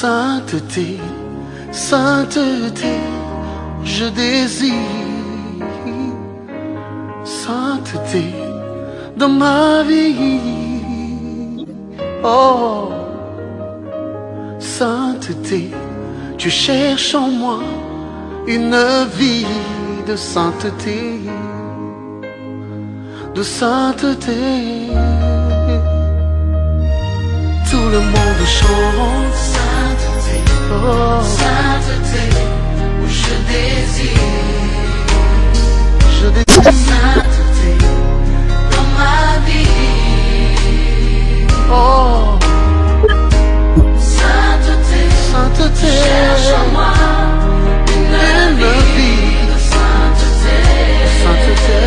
Sainteté, sainteté, je désire sainteté dans ma vie. Oh, sainteté, tu cherches en moi une vie de sainteté, de sainteté. Tout le monde chante sainteté, oh, sainteté, où je désire sainteté dans ma vie. Oh, sainteté, sainteté, cherche en moi une vie de sainteté, sainteté.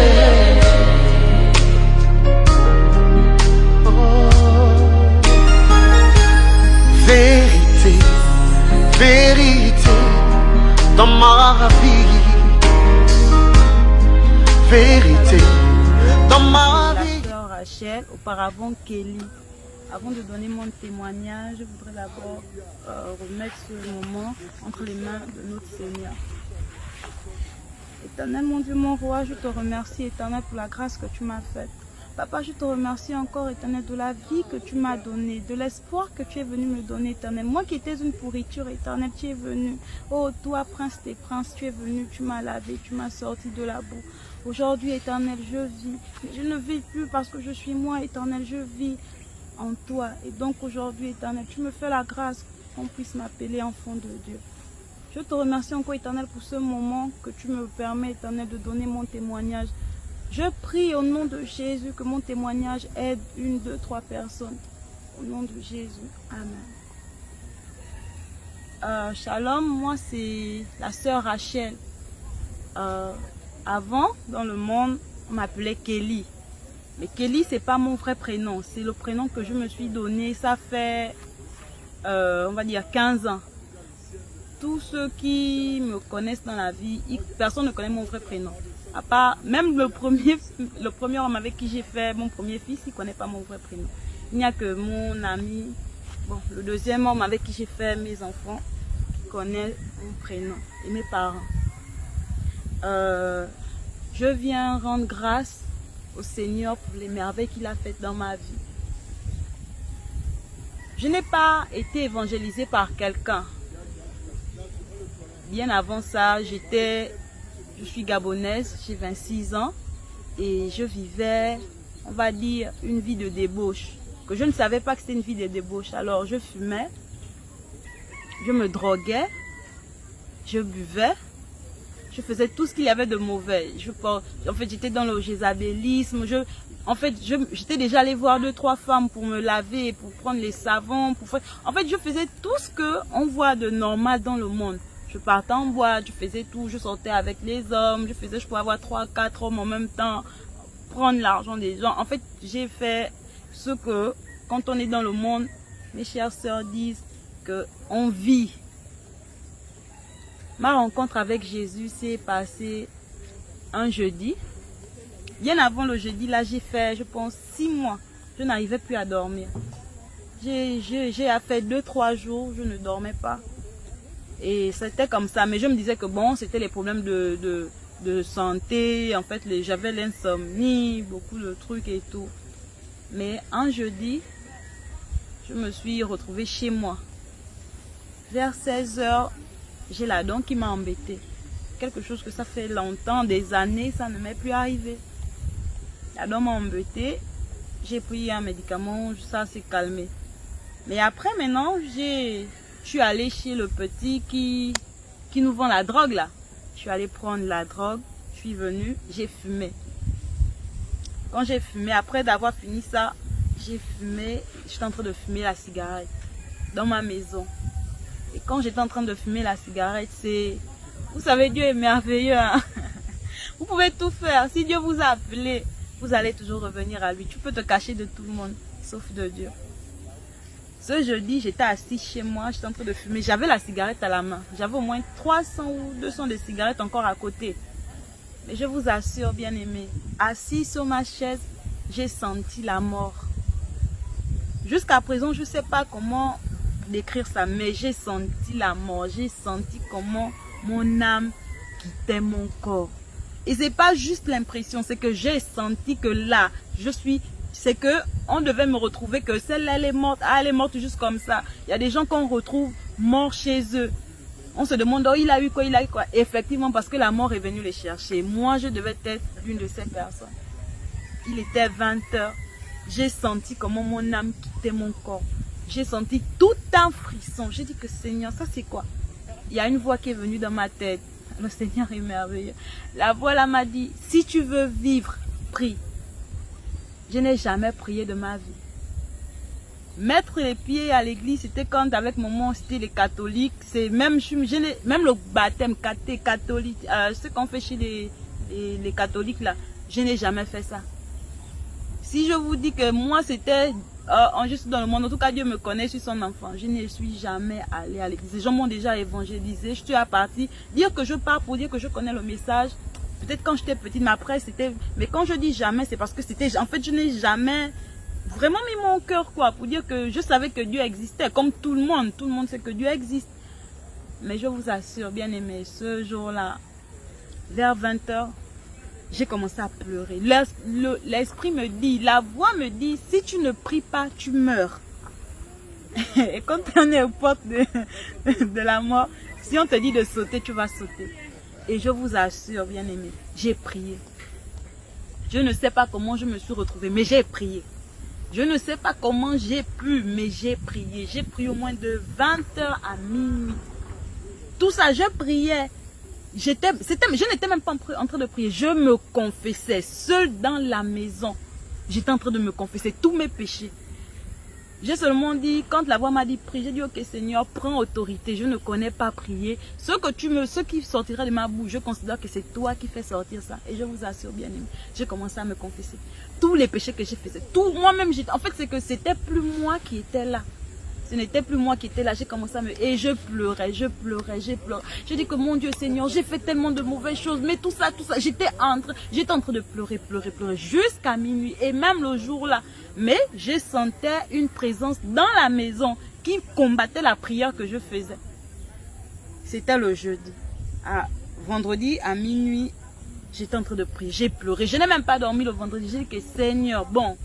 Vérité, vérité dans ma vie. Vérité dans ma vie. La sœur Rachel, auparavant Kelly. Avant de donner mon témoignage, je voudrais d'abord remettre ce moment entre les mains de notre Seigneur. Éternel, mon Dieu, mon roi, je te remercie, Éternel, pour la grâce que tu m'as faite. Papa, je te remercie encore, Éternel, de la vie que tu m'as donnée, de l'espoir que tu es venu me donner, Éternel. Moi qui étais une pourriture, Éternel, tu es venu. Oh, toi, Prince des Princes, tu es venu, tu m'as lavé, tu m'as sorti de la boue. Aujourd'hui, Éternel, je vis. Je ne vis plus parce que je suis moi, Éternel, je vis en toi. Et donc aujourd'hui, Éternel, tu me fais la grâce qu'on puisse m'appeler enfant de Dieu. Je te remercie encore, Éternel, pour ce moment que tu me permets, Éternel, de donner mon témoignage. Je prie au nom de Jésus que mon témoignage aide 1, 2, 3 personnes. Au nom de Jésus. Amen. Shalom, moi c'est la sœur Rachel. Avant, dans le monde, on m'appelait Kelly. Mais Kelly, c'est pas mon vrai prénom. C'est le prénom que je me suis donné. Ça fait, on va dire, 15 ans. Tous ceux qui me connaissent dans la vie, personne ne connaît mon vrai prénom. À part, même le premier homme avec qui j'ai fait mon premier fils, il ne connaît pas mon vrai prénom. Il n'y a que mon ami, bon, le deuxième homme avec qui j'ai fait mes enfants, qui connaît mon prénom et mes parents. Je viens rendre grâce au Seigneur pour les merveilles qu'il a faites dans ma vie. Je n'ai pas été évangélisée par quelqu'un. Bien avant ça, je suis gabonaise, j'ai 26 ans et je vivais, on va dire, une vie de débauche. Que je ne savais pas que c'était une vie de débauche. Alors je fumais, je me droguais, je buvais, je faisais tout ce qu'il y avait de mauvais. En fait, j'étais dans le jézabélisme. J'étais déjà allée voir 2, 3 femmes pour me laver, pour prendre les savons. En fait, je faisais tout ce qu'on voit de normal dans le monde. Je partais en boîte, je faisais tout, je sortais avec les hommes, je pouvais avoir 3, 4 hommes en même temps, prendre l'argent des gens. En fait, j'ai fait ce que, quand on est dans le monde, mes chères sœurs disent qu'on vit. Ma rencontre avec Jésus s'est passée un jeudi. Bien avant le jeudi, là, j'ai fait, je pense, 6 mois. Je n'arrivais plus à dormir. J'ai fait 2, 3 jours, je ne dormais pas. Et c'était comme ça, mais je me disais que bon, c'était les problèmes de santé, en fait, j'avais l'insomnie, beaucoup de trucs et tout. Mais un jeudi, je me suis retrouvée chez moi. Vers 16 h, j'ai la dent qui m'a embêtée. Quelque chose que ça fait longtemps, des années, ça ne m'est plus arrivé. La dent m'a embêtée, j'ai pris un médicament, ça s'est calmé. Mais après, maintenant, je suis allée chez le petit qui nous vend la drogue là. Je suis allée prendre la drogue, je suis venue, j'ai fumé. Quand j'ai fumé, après d'avoir fini ça, j'ai fumé, j'étais en train de fumer la cigarette dans ma maison. Et quand j'étais en train de fumer la cigarette, vous savez, Dieu est merveilleux, hein? Vous pouvez tout faire. Si Dieu vous a appelé, vous allez toujours revenir à lui. Tu peux te cacher de tout le monde, sauf de Dieu. Ce jeudi, j'étais assis chez moi, j'étais en train de fumer. J'avais la cigarette à la main. J'avais au moins 300 ou 200 de cigarettes encore à côté. Mais je vous assure, bien aimé, assis sur ma chaise, j'ai senti la mort. Jusqu'à présent, je ne sais pas comment décrire ça, mais j'ai senti la mort. J'ai senti comment mon âme quittait mon corps. Et c'est pas juste l'impression, c'est que j'ai senti que là, c'est que on devait me retrouver, que celle-là, elle est morte. Ah, elle est morte juste comme ça. Il y a des gens qu'on retrouve morts chez eux. On se demande, oh, il a eu quoi, il a eu quoi. Effectivement, parce que la mort est venue les chercher. Moi, je devais être l'une de ces personnes. Il était 20 h. J'ai senti comment mon âme quittait mon corps. J'ai senti tout un frisson. J'ai dit que Seigneur, ça c'est quoi? Il y a une voix qui est venue dans ma tête. Le Seigneur est merveilleux. La voix là m'a dit, si tu veux vivre, prie. Je n'ai jamais prié de ma vie. Mettre les pieds à l'église, c'était quand avec maman, c'était les catholiques. C'est même le baptême catholique, ce qu'on fait chez les catholiques là, je n'ai jamais fait ça. Si je vous dis que moi c'était je suis dans le monde, en tout cas Dieu me connaît, je suis son enfant. Je ne suis jamais allée à l'église. Les gens m'ont déjà évangélisé. Je suis à partir. Dire que je pars pour dire que je connais le message. Peut-être quand j'étais petite, mais après c'était. Mais quand je dis jamais, c'est parce que c'était. En fait, je n'ai jamais vraiment mis mon cœur quoi pour dire que je savais que Dieu existait. Comme tout le monde sait que Dieu existe. Mais je vous assure, bien aimé, ce jour-là, vers 20 h, j'ai commencé à pleurer. L'esprit me dit, la voix me dit, si tu ne pries pas, tu meurs. Et quand on est aux portes de la mort, si on te dit de sauter, tu vas sauter. Et je vous assure, bien aimé, j'ai prié. Je ne sais pas comment je me suis retrouvée, mais j'ai prié. Je ne sais pas comment j'ai pu, mais j'ai prié. J'ai prié au moins de 20 h à minuit. Tout ça, je priais. Je n'étais même pas en train de prier. Je me confessais seul dans la maison. J'étais en train de me confesser tous mes péchés. J'ai seulement dit, quand la voix m'a dit prie, j'ai dit ok Seigneur, prends autorité. Je ne connais pas prier. Ce qui sortira de ma bouche, je considère que c'est toi qui fais sortir ça. Et je vous assure, bien aimé, j'ai commencé à me confesser. Tous les péchés que j'ai faisais, moi-même, en fait, c'est que c'était plus moi qui étais là. Ce n'était plus moi qui étais là, j'ai commencé à et je pleurais. J'ai dit que mon Dieu Seigneur, j'ai fait tellement de mauvaises choses, mais tout ça, j'étais en train de pleurer jusqu'à minuit et même le jour là. Mais je sentais une présence dans la maison qui combattait la prière que je faisais. C'était le jeudi. Vendredi à minuit, j'étais en train de prier, j'ai pleuré. Je n'ai même pas dormi le vendredi, j'ai dit que Seigneur, bon,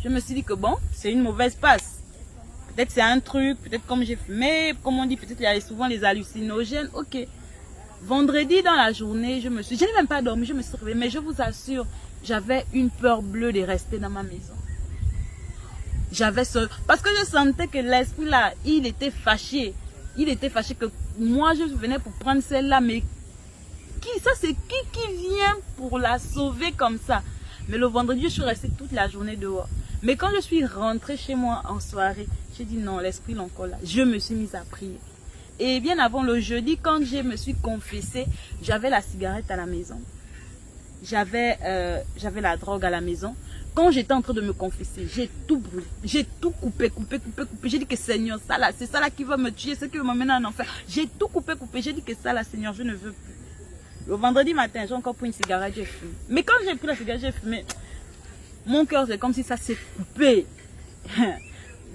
je me suis dit que bon, c'est une mauvaise passe. Peut-être c'est un truc, peut-être comme j'ai fumé, comme on dit, peut-être il y a souvent les hallucinogènes, ok. Vendredi dans la journée, je n'ai même pas dormi, je me suis réveillée, mais je vous assure, j'avais une peur bleue de rester dans ma maison. Parce que je sentais que l'esprit là, il était fâché. Il était fâché que moi je venais pour prendre celle-là, mais c'est qui vient pour la sauver comme ça? Mais le vendredi, je suis restée toute la journée dehors. Mais quand je suis rentrée chez moi en soirée, j'ai dit non, l'esprit est encore là. Je me suis mise à prier. Et bien avant le jeudi, quand je me suis confessée, j'avais la cigarette à la maison. J'avais la drogue à la maison. Quand j'étais en train de me confesser, j'ai tout brûlé. J'ai tout coupé. J'ai dit que Seigneur, ça là, c'est ça là qui va me tuer, c'est ce qui va m'amener en enfer. J'ai tout coupé. J'ai dit que ça là, Seigneur, je ne veux plus. Le vendredi matin, j'ai encore pris une cigarette, j'ai fumé. Mais quand j'ai pris la cigarette, j'ai fumé. Mon cœur, c'est comme si ça s'est coupé.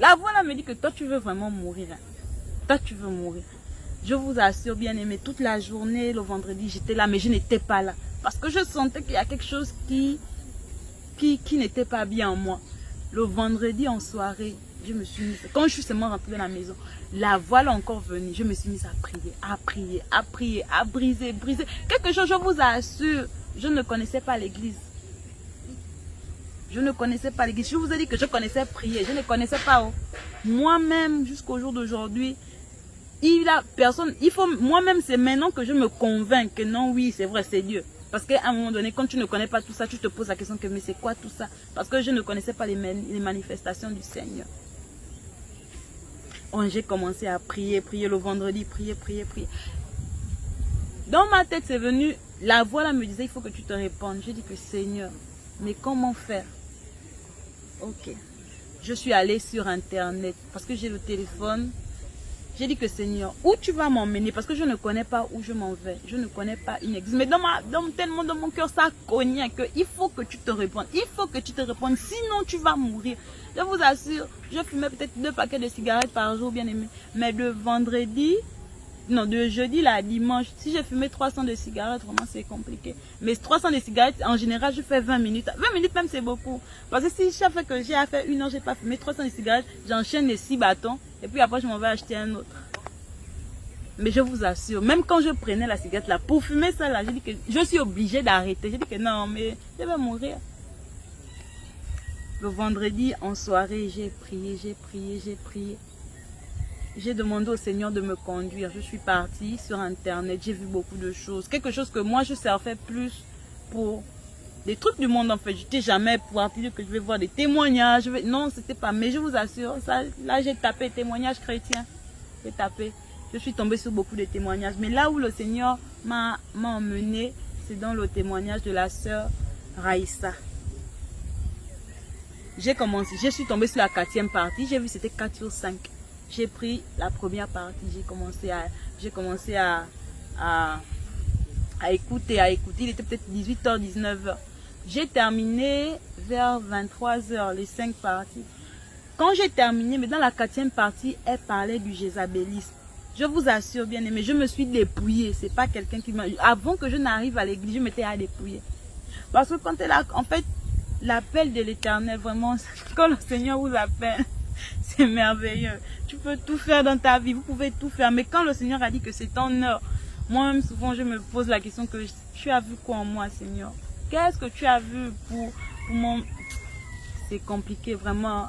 La voix là me dit que toi, tu veux vraiment mourir. Hein. Toi, tu veux mourir. Je vous assure, bien aimé, toute la journée, le vendredi, j'étais là, mais je n'étais pas là. Parce que je sentais qu'il y a quelque chose qui n'était pas bien en moi. Le vendredi en soirée, je me suis mise, quand je suis seulement rentrée dans la maison, la voix là encore venue, je me suis mise à prier, à briser. Quelque chose, je vous assure, je ne connaissais pas l'église. Je ne connaissais pas l'église. Je vous ai dit que je connaissais prier. Je ne connaissais pas. Oh. Moi-même, jusqu'au jour d'aujourd'hui, moi-même, c'est maintenant que je me convainc que non, oui, c'est vrai, c'est Dieu. Parce qu'à un moment donné, quand tu ne connais pas tout ça, tu te poses la question que mais c'est quoi tout ça? Parce que je ne connaissais pas les manifestations du Seigneur. J'ai commencé à prier le vendredi, prier. Dans ma tête, c'est venu la voix là me disait, il faut que tu te répandes. J'ai dit que Seigneur, mais comment faire? Ok. Je suis allée sur Internet parce que j'ai le téléphone. J'ai dit que Seigneur, où tu vas m'emmener? Parce que je ne connais pas où je m'en vais. Je ne connais pas une église. Mais tellement dans mon cœur, ça cognait qu'il faut que tu te répondes. Il faut que tu te répondes, sinon tu vas mourir. Je vous assure, je fumais peut-être 2 paquets de cigarettes par jour, bien aimé. Mais de jeudi à dimanche, si je fumais 300 de cigarettes, vraiment c'est compliqué. Mais 300 de cigarettes, en général, je fais 20 minutes. 20 minutes même, c'est beaucoup. Parce que si chaque fois que j'ai à faire 1 heure, je n'ai pas fumé 300 de cigarettes, j'enchaîne les 6 bâtons. Et puis après, je m'en vais acheter un autre. Mais je vous assure, même quand je prenais la cigarette là, pour fumer ça là, j'ai dit que je suis obligée d'arrêter. J'ai dit que non, mais je vais mourir. Le vendredi, en soirée, j'ai prié. J'ai demandé au Seigneur de me conduire. Je suis partie sur Internet, j'ai vu beaucoup de choses. Quelque chose que moi, je servais plus pour des trucs du monde en fait. Je n'étais jamais partie que je vais voir des témoignages. Non, c'était pas. Mais je vous assure, ça, là, j'ai tapé témoignages chrétiens. J'ai tapé. Je suis tombée sur beaucoup de témoignages. Mais là où le Seigneur m'a emmené, c'est dans le témoignage de la sœur Raïssa. Je suis tombée sur la 4e partie. J'ai vu c'était 4 sur 5. J'ai pris la première partie. J'ai commencé à écouter. Il était peut-être 18h, 19h. J'ai terminé vers 23h, les 5 parties. Quand j'ai terminé, mais dans la 4e partie, elle parlait du jézabélisme. Je vous assure, bien aimé, je me suis dépouillée. C'est pas quelqu'un qui m'a... Avant que je n'arrive à l'église, je m'étais à dépouiller. Parce que quand elle a... En fait, l'appel de l'Éternel, vraiment, quand le Seigneur vous appelle, c'est merveilleux. Tu peux tout faire dans ta vie, vous pouvez tout faire. Mais quand le Seigneur a dit que c'est ton heure, moi-même, souvent, je me pose la question que tu as vu quoi en moi, Seigneur? Qu'est-ce que tu as vu pour mon... C'est compliqué, vraiment.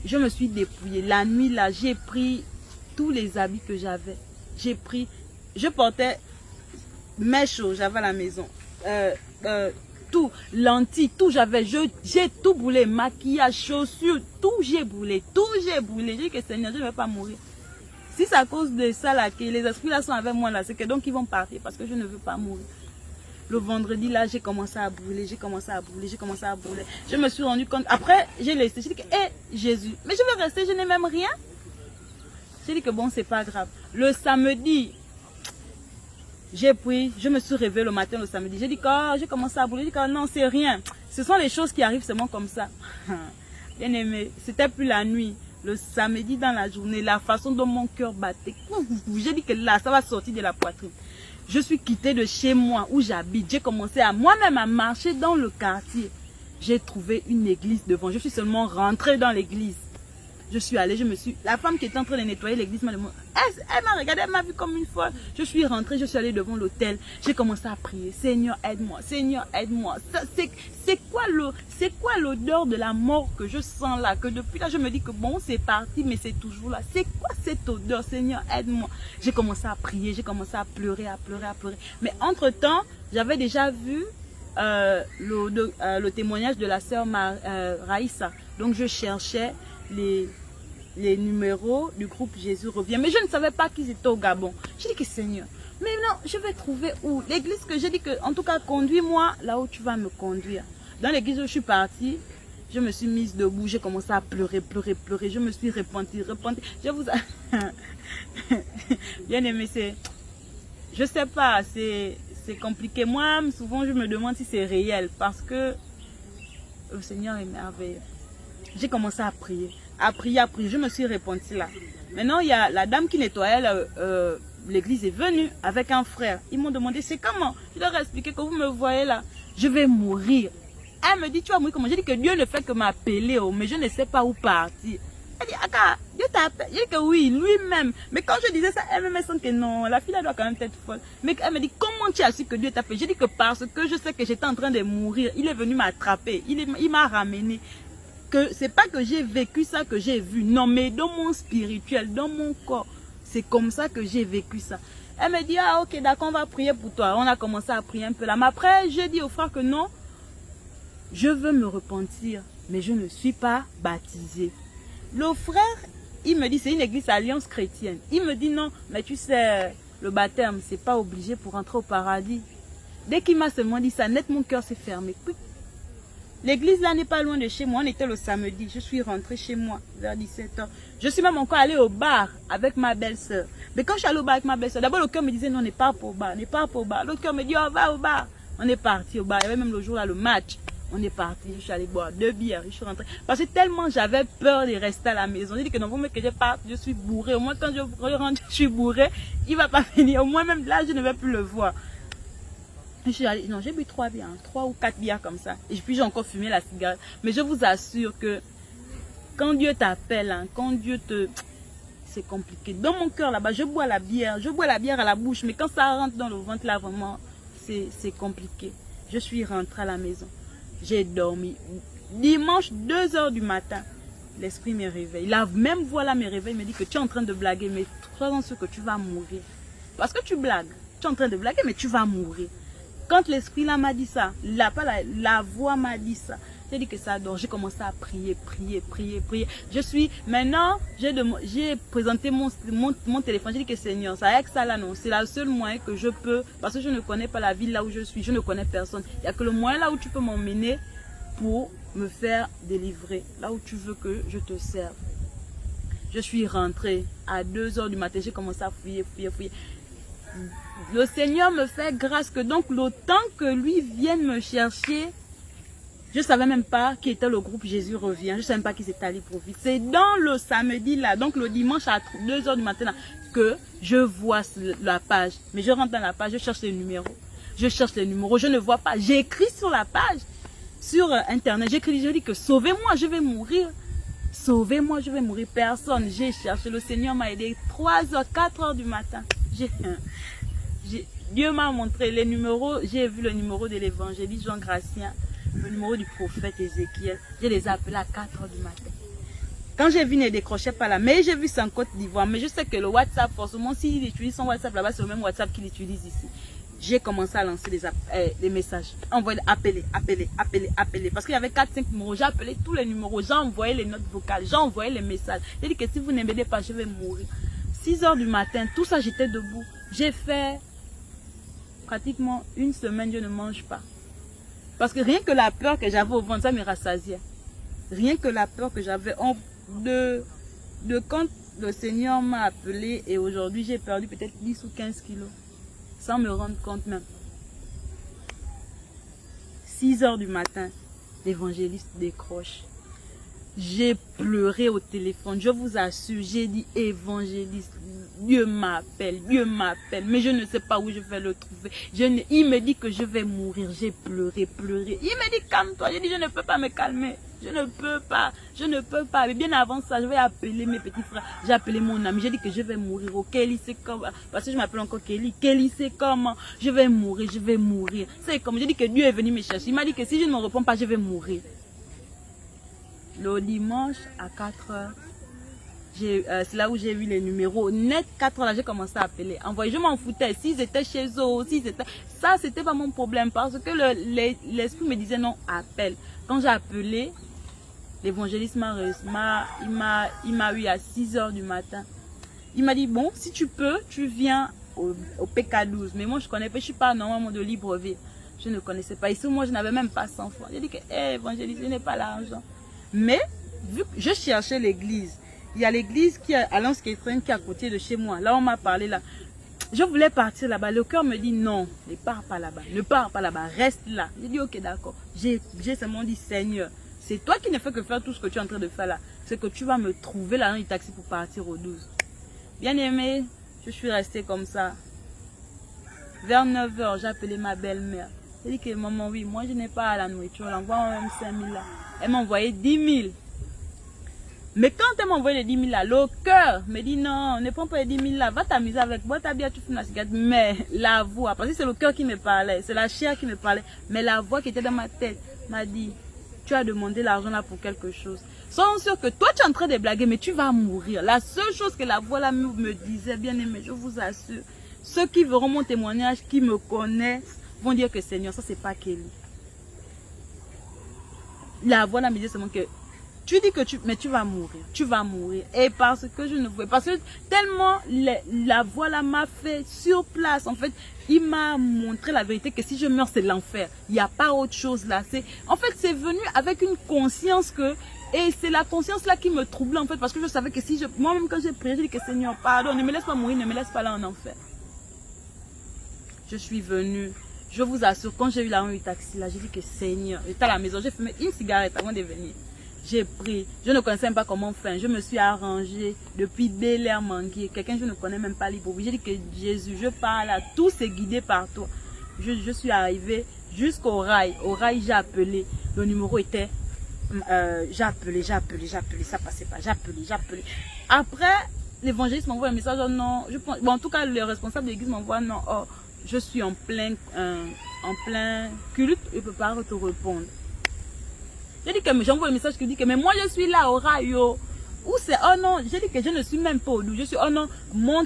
Je me suis dépouillée. La nuit, là, j'ai pris tous les habits que j'avais. Je portais mes choses, j'avais à la maison. Tout, lentilles, tout j'avais. J'ai tout boulé, maquillage, chaussures, tout j'ai boulé. J'ai dit que Seigneur, je ne vais pas mourir. Si c'est à cause de ça, là, que les esprits là sont avec moi, là, c'est que donc ils vont partir parce que je ne veux pas mourir. Le vendredi, là, j'ai commencé à brûler. Je me suis rendu compte. Après, j'ai laissé. J'ai dit que, Jésus, mais je vais rester, je n'ai même rien. J'ai dit que bon, c'est pas grave. Le samedi, j'ai pris, je me suis réveillée le matin le samedi. J'ai dit que j'ai commencé à brûler. J'ai dit que non, c'est rien. Ce sont les choses qui arrivent seulement comme ça. Bien aimé, c'était plus la nuit. Le samedi dans la journée, la façon dont mon cœur battait. J'ai dit que là, ça va sortir de la poitrine. Je suis quittée de chez moi où j'habite. J'ai commencé à moi-même à marcher dans le quartier. J'ai trouvé une église devant. Je suis seulement rentrée dans l'église. Je suis allée, la femme qui était en train de nettoyer l'église m'a demandé, elle m'a regardée, elle m'a vu comme une folle. Je suis rentrée, je suis allée devant l'autel. J'ai commencé à prier. Seigneur, aide-moi. Seigneur, aide-moi. C'est quoi l'odeur de la mort que je sens là? Que depuis là, je me dis que bon, c'est parti, mais c'est toujours là. C'est quoi cette odeur? Seigneur, aide-moi. J'ai commencé à prier, j'ai commencé à pleurer. Mais entre-temps, j'avais déjà vu le témoignage de la sœur Raïssa. Donc, je cherchais les numéros du groupe Jésus revient. Mais je ne savais pas qu'ils étaient au Gabon. J'ai dit que Seigneur, mais non, je vais trouver où? L'église que j'ai dit que, en tout cas, conduis-moi là où tu vas me conduire. Dans l'église où je suis partie, je me suis mise debout, j'ai commencé à pleurer. Je me suis repentie. Je vous... Bien aimé, je sais pas, c'est compliqué. Moi, souvent, je me demande si c'est réel parce que le Seigneur est merveilleux. J'ai commencé à prier. Je me suis repentie là. Maintenant, il y a la dame qui nettoyait l'église est venue avec un frère. Ils m'ont demandé c'est comment. Je leur ai expliqué que vous me voyez là, je vais mourir. Elle me dit tu vas mourir comment? J'ai dit que Dieu ne fait que m'appeler, mais je ne sais pas où partir. Elle dit Aka, Dieu t'a appelé. J'ai dit que oui, lui-même. Mais quand je disais ça, elle me sent que non, la fille elle doit quand même être folle. Mais elle me dit comment tu as su que Dieu t'a appelé? J'ai dit que parce que je sais que j'étais en train de mourir, il est venu m'attraper, il m'a ramené. Que c'est pas que j'ai vécu ça que j'ai vu, non, mais dans mon spirituel, dans mon corps, c'est comme ça que j'ai vécu ça. Elle me dit ah ok d'accord, on va prier pour toi. On a commencé à prier un peu là, mais après j'ai dit au frère que non, je veux me repentir, mais je ne suis pas baptisé. Le frère, il me dit c'est une église alliance chrétienne. Il me dit non, mais tu sais, le baptême, c'est pas obligé pour entrer au paradis. Dès qu'il m'a seulement dit ça, net mon cœur s'est fermé. L'église là n'est pas loin de chez moi, on était le samedi. Je suis rentrée chez moi vers 17 h. Je suis même encore allée au bar avec ma belle-sœur. Mais quand je suis allée au bar avec ma belle-sœur, d'abord le cœur me disait non, on n'est pas au bar, on n'est pas au bar. L'autre cœur me dit on va au bar. On est parti au bar. Il y avait même le jour là le match. On est parti, je suis allée boire 2 bières, je suis rentrée. Parce que tellement j'avais peur de rester à la maison. J'ai dit que non, vous me que je parte, je suis bourrée. Au moins quand je rentre, je suis bourrée, il va pas venir. Au moins même là, je ne vais plus le voir. Je suis allée, non, j'ai bu 3 bières, 3 ou 4 bières comme ça. Et puis j'ai encore fumé la cigarette. Mais je vous assure que quand Dieu t'appelle, hein, quand Dieu te... C'est compliqué. Dans mon cœur là-bas, je bois la bière à la bouche. Mais quand ça rentre dans le ventre là, vraiment, c'est compliqué. Je suis rentrée à la maison. J'ai dormi. Dimanche, 2 h du matin, l'esprit me réveille. La même voix là me réveille, me dit que tu es en train de blaguer, mais sois sûr que tu vas mourir. Parce que tu blagues. Tu es en train de blaguer, mais tu vas mourir. Quand l'esprit là m'a dit ça, la voix m'a dit ça. J'ai dit que ça dort. J'ai commencé à prier. Je suis, maintenant, j'ai présenté mon téléphone. J'ai dit que Seigneur, ça avec ça là, non. C'est le seul moyen que je peux, parce que je ne connais pas la ville là où je suis. Je ne connais personne. Il n'y a que le moyen là où tu peux m'emmener pour me faire délivrer. Là où tu veux que je te serve. Je suis rentrée à 2 h du matin. J'ai commencé à fouiller. Le Seigneur me fait grâce que donc le temps que lui vienne me chercher, je ne savais même pas qui était le groupe Jésus revient. Je ne savais même pas qui c'était à Libreville. C'est dans le samedi là, donc le dimanche à 2 h du matin là, que je vois la page. Mais je rentre dans la page, je cherche les numéros. Je ne vois pas. J'écris sur la page, sur internet, je dis que sauvez-moi, je vais mourir. Sauvez-moi, je vais mourir. Personne. J'ai cherché, le Seigneur m'a aidé. 3 h, 4 h du matin. Dieu m'a montré les numéros. J'ai vu le numéro de l'évangéliste Jean Gracien, le numéro du prophète Ézéchiel. Je les ai appelés à 4 h du matin. Quand j'ai vu, ne décrochait pas là. Mais j'ai vu ça en Côte d'Ivoire. Mais je sais que le WhatsApp, forcément, s'il utilise son WhatsApp là-bas, c'est le même WhatsApp qu'il utilise ici. J'ai commencé à lancer des messages. Envoyer, appeler. Parce qu'il y avait 4-5 numéros. J'ai appelé tous les numéros. J'ai envoyé les notes vocales. J'ai envoyé les messages. J'ai dit que si vous ne m'aidez pas, je vais mourir. 6 h du matin, tout ça, j'étais debout. J'ai fait pratiquement 1 semaine, je ne mange pas. Parce que rien que la peur que j'avais au ventre, ça me rassasiait. Rien que la peur que j'avais de quand le Seigneur m'a appelé et aujourd'hui j'ai perdu peut-être 10 ou 15 kilos. Sans me rendre compte même. 6 h du matin, l'évangéliste décroche. J'ai pleuré au téléphone, je vous assure, j'ai dit évangéliste, Dieu m'appelle, mais je ne sais pas où je vais le trouver. Il me dit que je vais mourir, j'ai pleuré. Il me dit calme-toi, j'ai dit je ne peux pas me calmer, je ne peux pas. Mais bien avant ça, je vais appeler mes petits frères, j'ai appelé mon ami, j'ai dit que je vais mourir. Oh, Kelly, c'est comment? Parce que je m'appelle encore Kelly. Kelly, c'est comment? Je vais mourir. C'est comme, j'ai dit que Dieu est venu me chercher. Il m'a dit que si je ne me réponds pas, je vais mourir. Le dimanche à 4 h, c'est là où j'ai vu les numéros. Net 4 h là, j'ai commencé à appeler. Envoyer, je m'en foutais. S'ils étaient chez eux, ça, c'était pas mon problème. Parce que l'esprit me disait non, appelle. Quand j'ai appelé, l'évangéliste m'a eu à 6 h du matin. Il m'a dit, bon, si tu peux, tu viens au PK12. Mais moi, je connais pas, je suis pas normalement de Libreville. Je ne connaissais pas. Ici, moi, je n'avais même pas 100 francs. J'ai dit que, évangéliste, je n'ai pas l'argent. Mais, vu que je cherchais l'église, il y a l'église qui est à Lens qui est à côté de chez moi. Là, on m'a parlé là. Je voulais partir là-bas. Le cœur me dit non, ne pars pas là-bas, reste là. J'ai dit ok, d'accord. J'ai seulement dit Seigneur, c'est toi qui ne fais que faire tout ce que tu es en train de faire là. C'est que tu vas me trouver là dans le taxi pour partir au 12. Bien aimé, je suis restée comme ça. Vers 9 h, j'ai appelé ma belle-mère. J'ai dit que maman, oui, moi je n'ai pas la nourriture. Elle envoie même 5 000 là. Elle m'a envoyé 10 000. Mais quand elle m'a envoyé les 10 000 là, le cœur me dit non, ne prends pas les 10 000 là, va t'amuser avec, bois ta bière, tu fumes la cigarette. Mais la voix, parce que c'est le cœur qui me parlait, c'est la chair qui me parlait, mais la voix qui était dans ma tête m'a dit, tu as demandé l'argent là pour quelque chose. Sois sûr que toi tu es en train de blaguer, mais tu vas mourir. La seule chose que la voix là me disait, bien aimé, je vous assure, ceux qui verront mon témoignage, qui me connaissent, vont dire que Seigneur, ça c'est pas Kelly. La voix là me disait seulement que Tu dis que mais tu vas mourir. Et parce que je ne voulais, parce que tellement la voix là m'a fait sur place. En fait, il m'a montré la vérité que si je meurs, c'est l'enfer. Il n'y a pas autre chose là. En fait, c'est venu avec une conscience que, et c'est la conscience là qui me troublait en fait, parce que je savais que si moi-même quand j'ai prié, j'ai dit que Seigneur, pardon, ne me laisse pas mourir, ne me laisse pas là en enfer. Je suis venue. Je vous assure, quand j'ai eu l'arrêt du taxi là, j'ai dit que Seigneur, j'étais à la maison, j'ai fumé une cigarette avant de venir. J'ai pris, je ne connaissais même pas comment faire, je me suis arrangée depuis Bel Air Manguier, quelqu'un je ne connais même pas Libreville. J'ai dit que Jésus, je parle à tout, c'est guidé par toi. Je suis arrivée jusqu'au rail. Au rail, j'ai appelé, le numéro était, j'ai appelé, ça passait pas, j'ai appelé. Après, l'évangéliste m'envoie un message, oh non, bon, en tout cas, le responsable de l'église m'envoie, non, oh, je suis en plein culte, je ne peux pas te répondre. J'ai dit que j'envoie un message qui dit que mais moi je suis là au rayo. Où c'est? Oh non, j'ai dit que je ne suis même pas au Doubs. Je suis, oh non,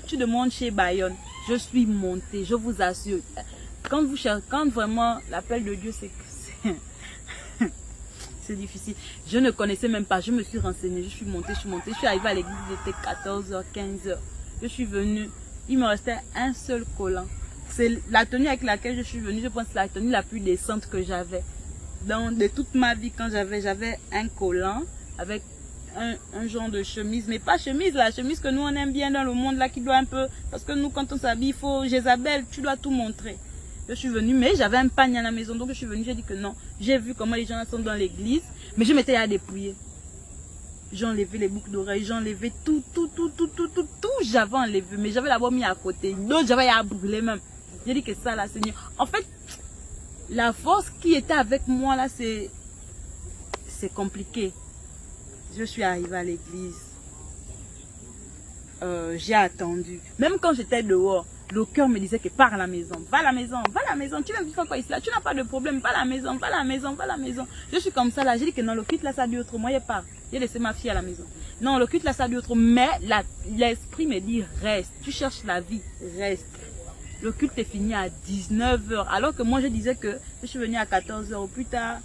tu demandes chez Bayonne. Je suis montée, je vous assure. Quand vraiment l'appel de Dieu, c'est difficile. Je ne connaissais même pas, je me suis renseignée, je suis montée, je suis arrivée à l'église, il était 14h, 15h. Je suis venue, il me restait un seul collant. C'est la tenue avec laquelle je suis venue, je pense que c'est la tenue la plus décente que j'avais. De toute ma vie, quand j'avais un collant avec un genre de chemise, mais pas chemise, la chemise que nous on aime bien dans le monde là, qui doit un peu, parce que nous quand on s'habille, il faut, Jézabel, tu dois tout montrer. Je suis venue, mais j'avais un panier à la maison, donc je suis venue, j'ai dit que non. J'ai vu comment les gens sont dans l'église, mais je m'étais à dépouiller. J'ai enlevé les boucles d'oreilles, j'ai enlevé tout, j'avais enlevé, mais j'avais d'abord mis à côté, d'autres j'avais à brûler même. J'ai dit que ça là, Seigneur, en fait, la force qui était avec moi là, c'est compliqué. Je suis arrivée à l'église. J'ai attendu. Même quand j'étais dehors, le cœur me disait que pars à la maison. Va à la maison, va à la maison. Tu viens de faire quoi ici là? Tu n'as pas de problème. Va à la maison, va à la maison, va à la maison. Je suis comme ça là. J'ai dit que non, le culte là, ça dure trop. Moi, je pars. J'ai laissé ma fille à la maison. Non, le culte là, ça dure trop. Mais l'esprit me dit reste. Tu cherches la vie, reste. Le culte est fini à 19h. Alors que moi, je disais que je suis venue à 14h. Au plus tard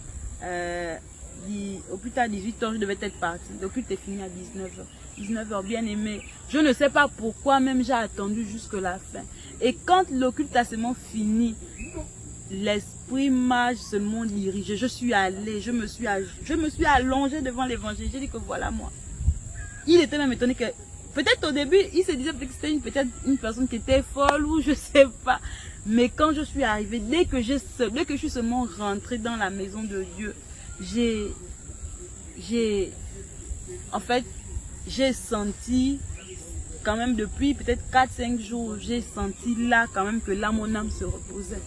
18h, je devais être partie. Le culte est fini à 19h. 19h, bien aimé. Je ne sais pas pourquoi, même j'ai attendu jusque la fin. Et quand le culte a seulement fini, l'esprit m'a seulement dirigé. Je suis allée, je me suis allongée devant l'évangile. J'ai dit que voilà moi. Il était même étonné que, peut-être au début, il se disait que c'était peut-être une personne qui était folle ou je sais pas. Mais quand je suis arrivée, dès que je suis seulement rentrée dans la maison de Dieu, j'ai senti, quand même depuis peut-être 4-5 jours, j'ai senti là quand même que là mon âme se reposait.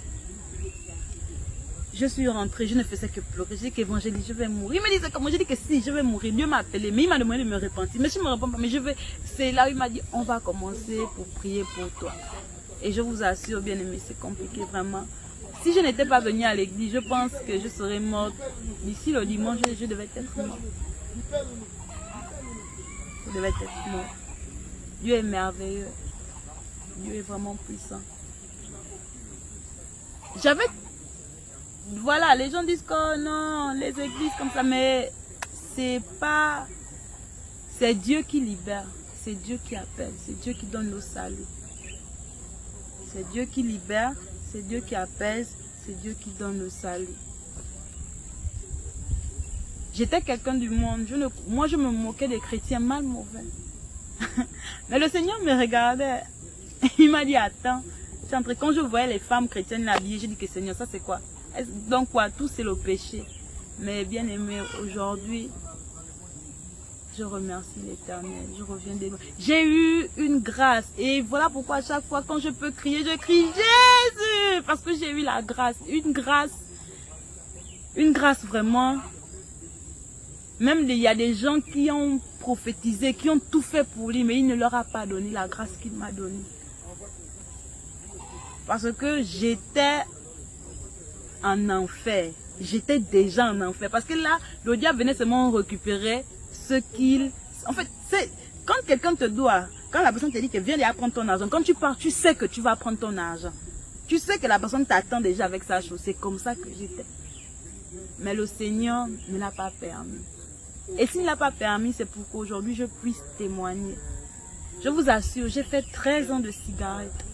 Je suis rentrée, je ne faisais que pleurer. J'ai dit qu'évangéliste, je vais mourir. Il me disait comment? J'ai dit que si, je vais mourir. Dieu m'a appelé, mais il m'a demandé de me repentir. Mais si je ne me repens pas, mais je vais. C'est là où il m'a dit, on va commencer pour prier pour toi. Et je vous assure, bien aimé, c'est compliqué vraiment. Si je n'étais pas venue à l'église, je pense que je serais morte. D'ici le dimanche, je devais être morte. Je devais être morte. Dieu est merveilleux. Dieu est vraiment puissant. Voilà, les gens disent que non, les églises comme ça, mais c'est pas... C'est Dieu qui libère, c'est Dieu qui appelle, c'est Dieu qui donne le salut. C'est Dieu qui libère, c'est Dieu qui apaise, c'est Dieu qui donne le salut. J'étais quelqu'un du monde, moi je me moquais des chrétiens mal mauvais. Mais le Seigneur me regardait, il m'a dit attends, quand je voyais les femmes chrétiennes habillées, j'ai dit que Seigneur, ça c'est quoi? Donc quoi, tout c'est le péché. Mais bien aimé, aujourd'hui, je remercie l'Éternel, je reviens des loin. J'ai eu une grâce et voilà pourquoi à chaque fois quand je peux crier, je crie Jésus, parce que j'ai eu la grâce, une grâce vraiment. Même il y a des gens qui ont prophétisé, qui ont tout fait pour lui, mais il ne leur a pas donné la grâce qu'il m'a donnée. Parce que j'étais en enfer. J'étais déjà en enfer. Parce que là, le diable venait seulement récupérer ce qu'il... En fait, c'est quand quelqu'un te doit, quand la personne te dit que viens aller prendre ton argent, quand tu pars, tu sais que tu vas prendre ton argent. Tu sais que la personne t'attend déjà avec sa chose. C'est comme ça que j'étais. Mais le Seigneur ne l'a pas permis. Et s'il n'a pas permis, c'est pour qu'aujourd'hui je puisse témoigner. Je vous assure, j'ai fait 13 ans de cigarettes.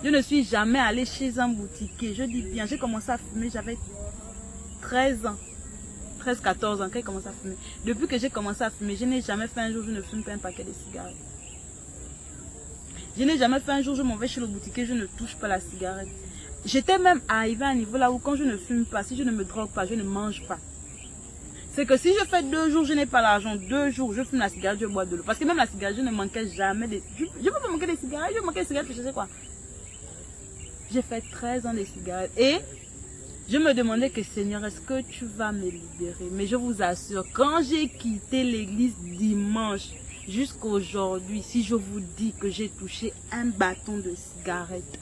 Je ne suis jamais allée chez un boutiquier. Je dis bien, j'ai commencé à fumer, j'avais 13 ans. 13-14 ans quand j'ai commencé à fumer. Depuis que j'ai commencé à fumer, je n'ai jamais fait un jour, je ne fume pas un paquet de cigarettes. Je n'ai jamais fait un jour, je m'en vais chez le boutiquier, je ne touche pas la cigarette. J'étais même arrivée à un niveau là où quand je ne fume pas, si je ne me drogue pas, je ne mange pas. C'est que si je fais 2 jours, je n'ai pas l'argent, 2 jours, je fume la cigarette, je bois de l'eau. Parce que même la cigarette, je ne manquais jamais de... Je ne peux pas manquer des cigarettes, je manquais des cigarettes, je sais quoi. J'ai fait 13 ans de cigarettes et je me demandais que Seigneur, est-ce que tu vas me libérer? Mais je vous assure, quand j'ai quitté l'église dimanche jusqu'à aujourd'hui, si je vous dis que j'ai touché un bâton de cigarette,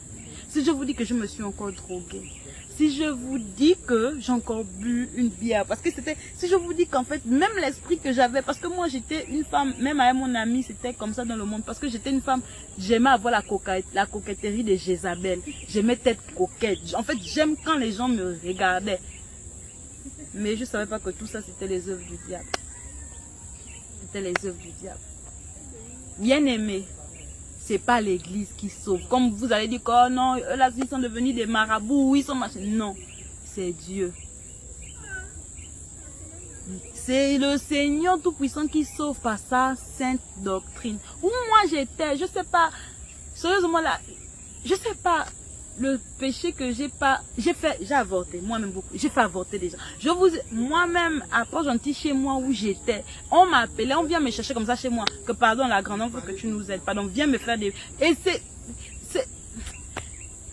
si je vous dis que je me suis encore droguée, si je vous dis que j'ai encore bu une bière, parce que c'était, si je vous dis qu'en fait, même l'esprit que j'avais, parce que moi j'étais une femme, même avec mon ami, c'était comme ça dans le monde, parce que j'étais une femme, j'aimais avoir la coquetterie de Jézabel, j'aimais être coquette, en fait j'aime quand les gens me regardaient, mais je ne savais pas que tout ça c'était les œuvres du diable, c'était les œuvres du diable. Bien aimé, c'est pas l'église qui sauve. Comme vous allez dire, oh non, eux là, ils sont devenus des marabouts, ils sont machin. Non, c'est Dieu. C'est le Seigneur Tout-Puissant qui sauve par sa sainte doctrine. Où moi j'étais, je sais pas, sérieusement là, je sais pas, le péché que j'ai avorté, moi-même beaucoup, j'ai fait avorter des gens. Moi-même, après gentil chez moi où j'étais, on m'appelait, on vient me chercher comme ça chez moi, que pardon, la grande, il faut que tu nous aides, pardon, viens me faire des... Et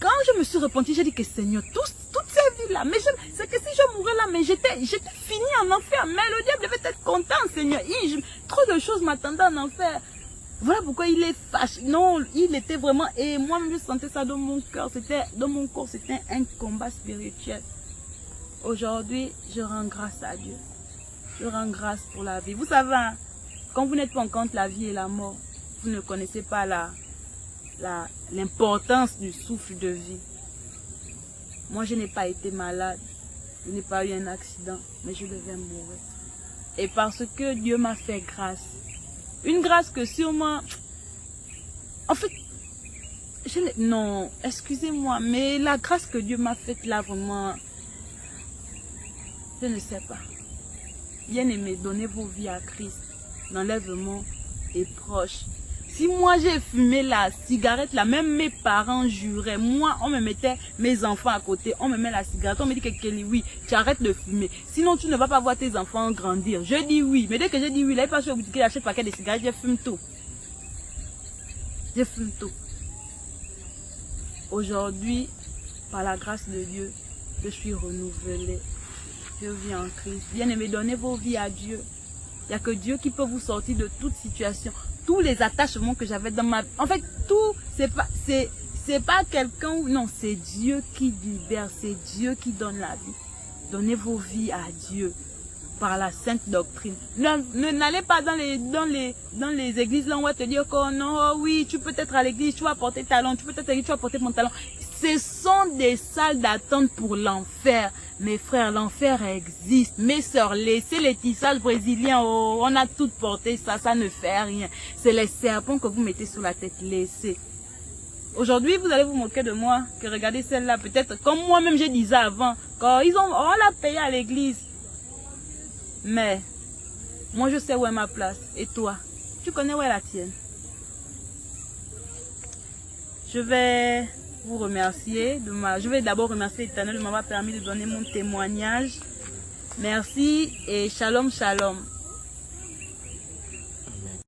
quand je me suis repentie, j'ai dit que Seigneur, toutes ces vies-là, mais c'est que si je mourais là, mais j'étais finie en enfer, mais le diable devait être content, Seigneur. Trop de choses m'attendaient en enfer. Voilà pourquoi il est fâché. Non, il était vraiment... Et moi-même, je sentais ça dans mon cœur. Dans mon corps, c'était un combat spirituel. Aujourd'hui, je rends grâce à Dieu. Je rends grâce pour la vie. Vous savez, hein, quand vous n'êtes pas en compte la vie et la mort, vous ne connaissez pas l'importance du souffle de vie. Moi, je n'ai pas été malade. Je n'ai pas eu un accident, mais je devais mourir. Et parce que Dieu m'a fait grâce. Une grâce que sûrement... En fait, non, excusez-moi, mais la grâce que Dieu m'a faite là, vraiment... Je ne sais pas. Bien aimé, donnez vos vies à Christ. L'enlèvement est proche. Si moi j'ai fumé la cigarette là, même mes parents juraient. Moi, on me mettait mes enfants à côté, on me met la cigarette, on me dit que Kelly, oui, tu arrêtes de fumer. Sinon, tu ne vas pas voir tes enfants grandir. Je dis oui, mais dès que je dis oui, là, il passe au boutique, il achète un paquet de cigarettes, je fume tout. Je fume tout. Aujourd'hui, par la grâce de Dieu, je suis renouvelée. Je vis en Christ. Bien aimé, donnez vos vies à Dieu. Il n'y a que Dieu qui peut vous sortir de toute situation. Tous les attachements que j'avais dans ma vie. En fait, tout, c'est pas quelqu'un, non, c'est Dieu qui libère, c'est Dieu qui donne la vie. Donnez vos vies à Dieu par la sainte doctrine. N'allez pas dans les églises là où on va te dire que non, oh oui, tu peux être à l'église, tu vas porter talon, tu peux être à l'église, tu vas porter pantalon. Ce sont des salles d'attente pour l'enfer. Mes frères, l'enfer existe. Mes sœurs, laissez les tissages brésiliens. Oh, on a tout porté ça, ça ne fait rien. C'est les serpents que vous mettez sur la tête. Laissez. Aujourd'hui, vous allez vous moquer de moi. Que regardez celle-là, peut-être comme moi-même je disais avant. Quand on l'a payé à l'église. Mais, moi je sais où est ma place. Et toi, tu connais où est la tienne? Je vais vous remercier. Je vais d'abord remercier l'Éternel de m'avoir permis de donner mon témoignage. Merci et shalom, shalom.